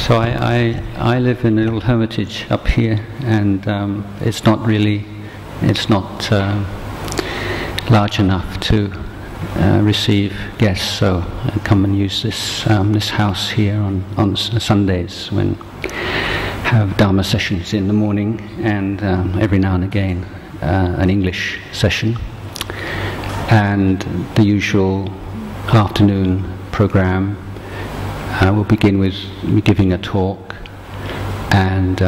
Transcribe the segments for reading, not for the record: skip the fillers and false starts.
So I live in a little hermitage up here, and it's not large enough to receive guests. So I come and use this house here on Sundays when have Dhamma sessions in the morning, and every now and again an English session, and the usual afternoon program. We'll begin with me giving a talk, and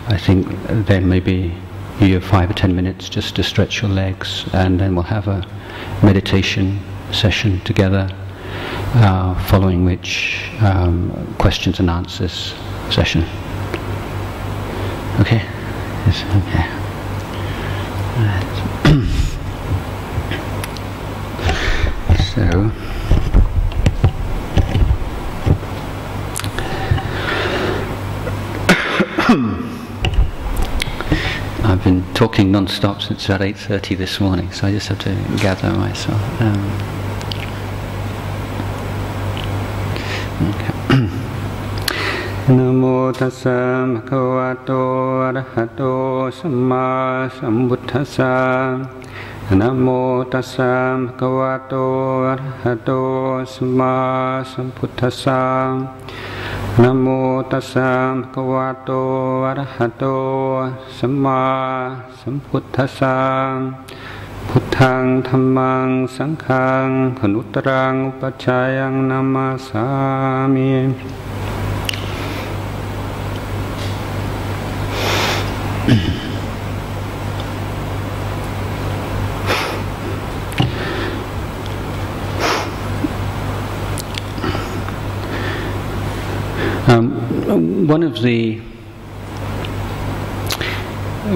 I think then maybe you have 5 or 10 minutes just to stretch your legs, and then we'll have a meditation session together, following which questions and answers session. Okay? Yes, okay. So I've been talking non-stop since about 8:30 this morning, so I just have to gather myself. Okay. Namo tassa bhagavato arahato samma sambuddhassa. Namo tassa bhagavato arahato samma sambuddhassa. Namo tassa bhagavato arahato samma sambuddhassa. Buddhaṃ dhammāṃ saṅghāṃ anuttarāṃ upacchāyaṃ namasāmi.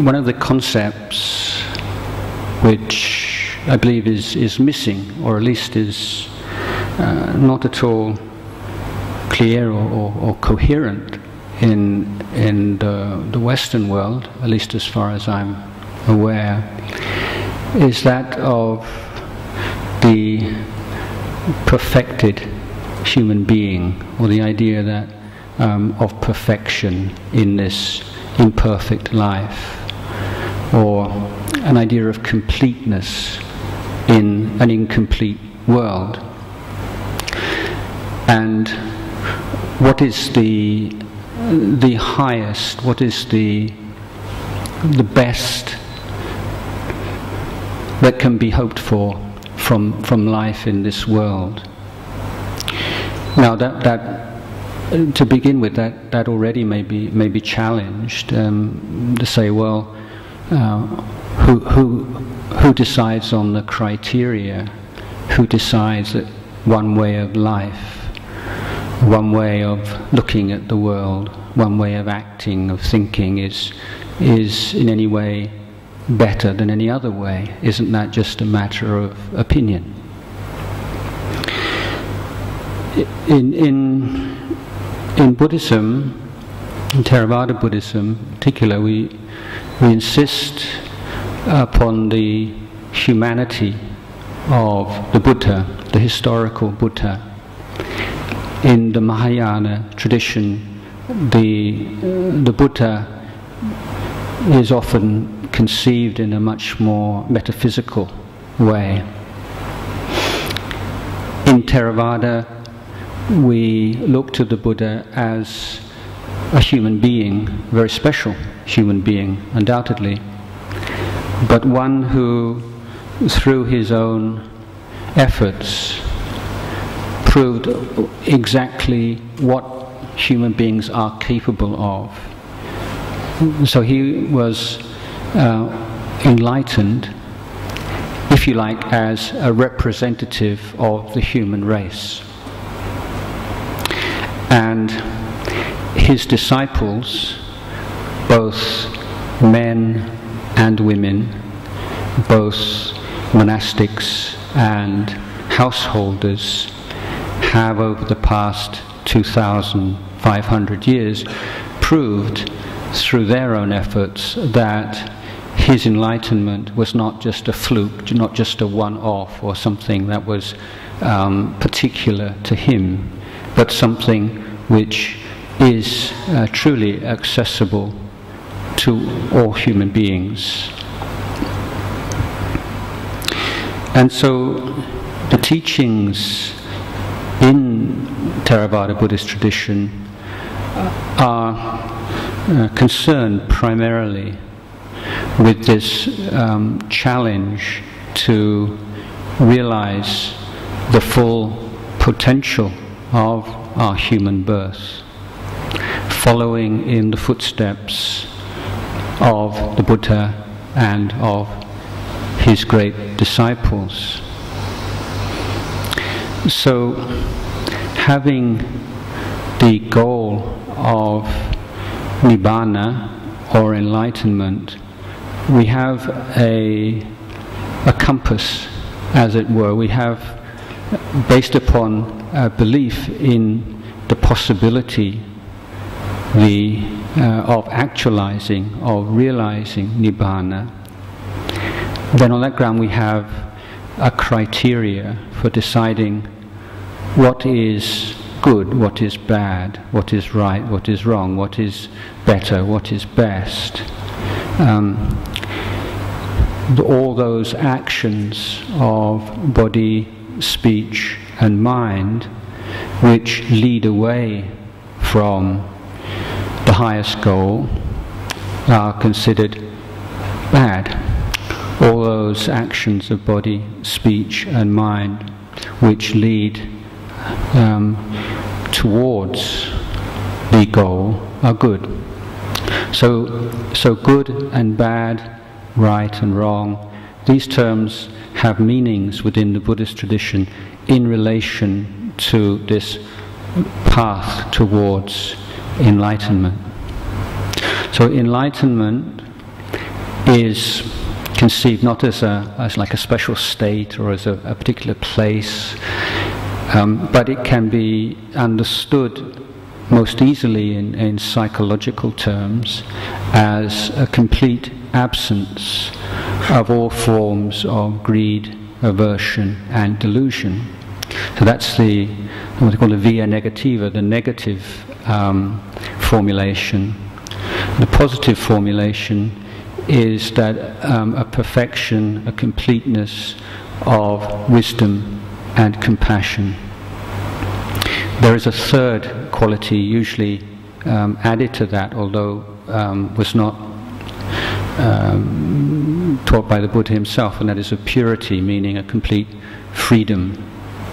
One of the concepts which I believe is missing, or at least is not at all clear or coherent in the Western world, at least as far as I'm aware, is that of the perfected human being, or the idea that of perfection in this imperfect life, or an idea of completeness in an incomplete world. And what is the highest, what is the best that can be hoped for from life in this world? Now that to begin with, that already may be challenged, to say, well, who decides on the criteria? Who decides that one way of life, one way of looking at the world, one way of acting, of thinking is in any way better than any other way? Isn't that just a matter of opinion? In Buddhism, in Theravada Buddhism in particular, we insist upon the humanity of the Buddha, the historical Buddha. In the Mahayana tradition, the Buddha is often conceived in a much more metaphysical way. In Theravada, we look to the Buddha as a human being, a very special human being, undoubtedly, but one who, through his own efforts, proved exactly what human beings are capable of. So he was enlightened, if you like, as a representative of the human race. And his disciples, both men and women, both monastics and householders, have over the past 2,500 years proved through their own efforts that his enlightenment was not just a fluke, not just a one-off or something that was particular to him, but something which is truly accessible to all human beings. And so the teachings in Theravada Buddhist tradition are concerned primarily with this challenge to realize the full potential of our human birth, following in the footsteps of the Buddha and of his great disciples. So, having the goal of Nibbana, or enlightenment, we have a compass, as it were. We have, based upon a belief in the possibility of actualizing, of realizing Nibbana, then on that ground we have a criteria for deciding what is good, what is bad, what is right, what is wrong, what is better, what is best. All those actions of body, speech and mind which lead away from the highest goal are considered bad. All those actions of body, speech and mind which lead towards the goal are good. So good and bad, right and wrong, these terms have meanings within the Buddhist tradition in relation to this path towards enlightenment. So enlightenment is conceived not as like a special state or as a particular place, but it can be understood most easily in psychological terms as a complete absence of all forms of greed, aversion and delusion. So that's what they call the via negativa, the negative formulation. The positive formulation is that a perfection, a completeness of wisdom and compassion. There is a third quality usually added to that, although was not taught by the Buddha himself, and that is a purity, meaning a complete freedom,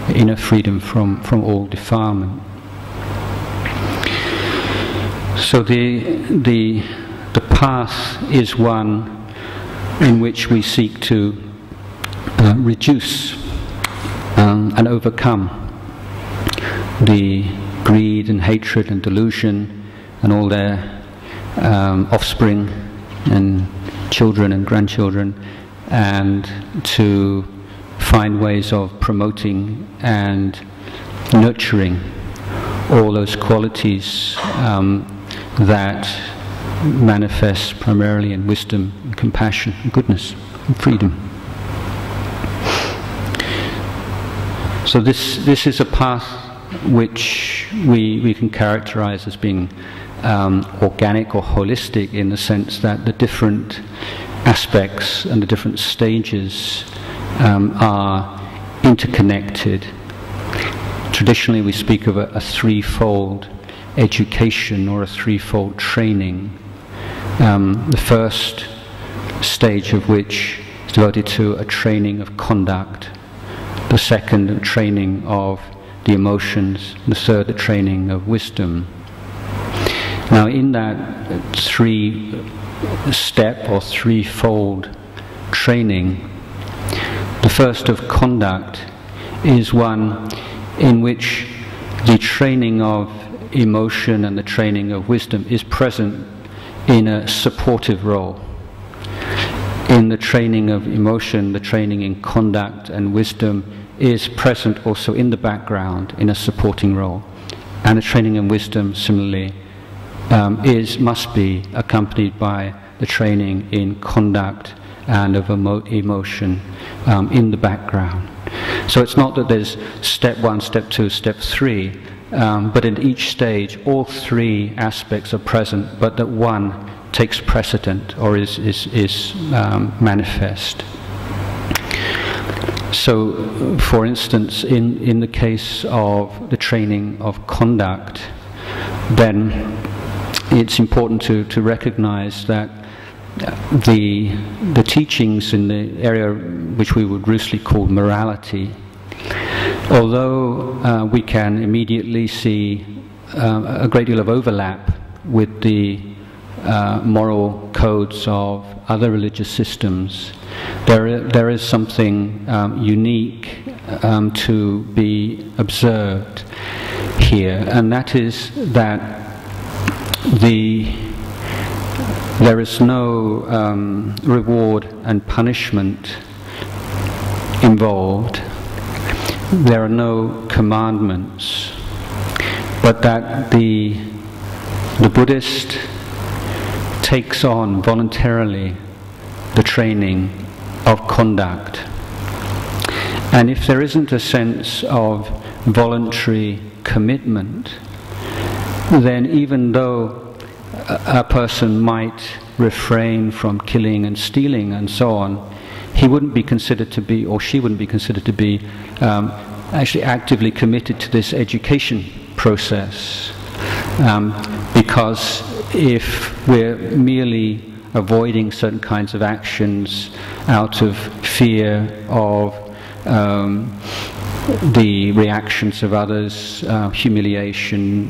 inner freedom from all defilement. So the path is one in which we seek to reduce and overcome the greed and hatred and delusion and all their offspring and children and grandchildren, and to find ways of promoting and nurturing all those qualities that manifest primarily in wisdom, and compassion, and goodness, and freedom. So this is a path which we can characterize as being organic or holistic, in the sense that the different aspects and the different stages are interconnected. Traditionally we speak of a threefold education or a threefold training. The first stage of which is devoted to a training of conduct, the second a training of the emotions, the third the training of wisdom. Now in that three-step or threefold training, the first of conduct is one in which the training of emotion and the training of wisdom is present in a supportive role. In the training of emotion, the training in conduct and wisdom is present also in the background in a supporting role. And the training in wisdom, similarly, must be accompanied by the training in conduct and of emotion in the background. So it's not that there's step one, step two, step three, but in each stage all three aspects are present, but that one takes precedent or is manifest. So, for instance, in the case of the training of conduct, then it's important to recognize that the teachings in the area which we would loosely call morality, although we can immediately see a great deal of overlap with the moral codes of other religious systems, there is something unique to be observed here, and that is that there is no reward and punishment involved. There are no commandments, but that the Buddhist takes on voluntarily the training of conduct. And if there isn't a sense of voluntary commitment, then even though a person might refrain from killing and stealing and so on, he wouldn't be considered to be, or she wouldn't be considered to be, actually actively committed to this education process. Because if we're merely avoiding certain kinds of actions out of fear of the reactions of others, humiliation,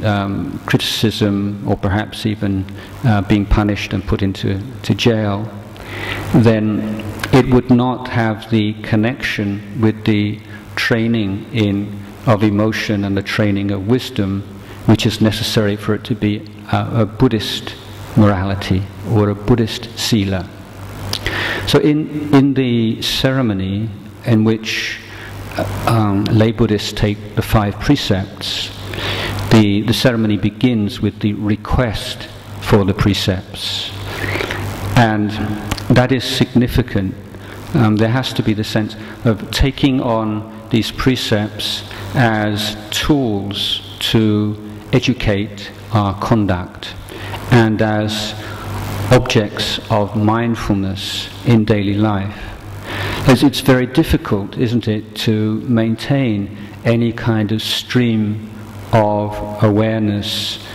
criticism, or perhaps even being punished and put into jail, then it would not have the connection with the training of emotion and the training of wisdom which is necessary for it to be a Buddhist morality or a Buddhist sila. So in the ceremony in which lay Buddhists take the 5 precepts, the ceremony begins with the request for the precepts, and that is significant. There has to be the sense of taking on these precepts as tools to educate our conduct and as objects of mindfulness in daily life. As it's very difficult, isn't it, to maintain any kind of stream of awareness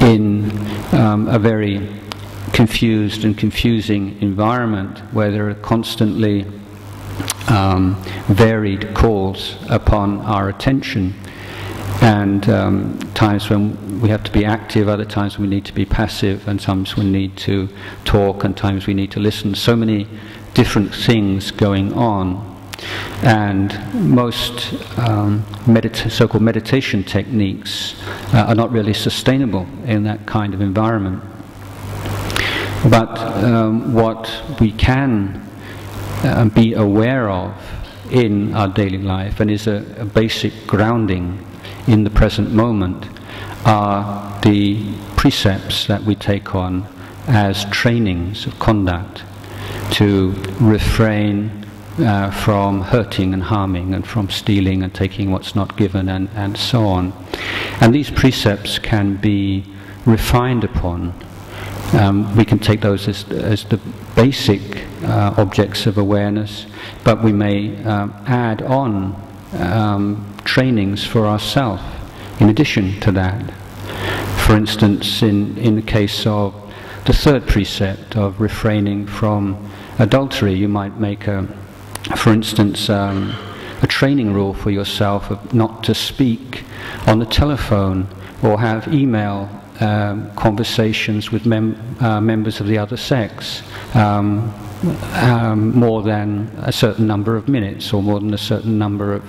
in a very confused and confusing environment where there are constantly varied calls upon our attention, and times when we have to be active, other times we need to be passive, and sometimes we need to talk, and times we need to listen. So many different things going on, and most so-called meditation techniques are not really sustainable in that kind of environment. But what we can be aware of in our daily life, and is a basic grounding in the present moment, are the precepts that we take on as trainings of conduct to refrain from hurting and harming, and from stealing and taking what's not given, and so on. And these precepts can be refined upon. We can take those as the basic objects of awareness, but we may add on trainings for ourselves in addition to that. For instance, in the case of the 3rd precept of refraining from adultery, you might make for instance, a training rule for yourself of not to speak on the telephone or have email conversations with members of the other sex more than a certain number of minutes, or more than a certain number of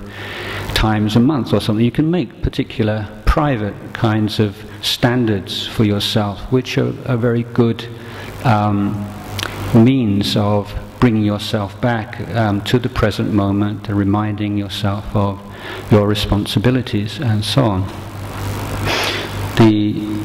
times a month or something. You can make particular private kinds of standards for yourself, which are a very good means of bringing yourself back to the present moment and reminding yourself of your responsibilities and so on. The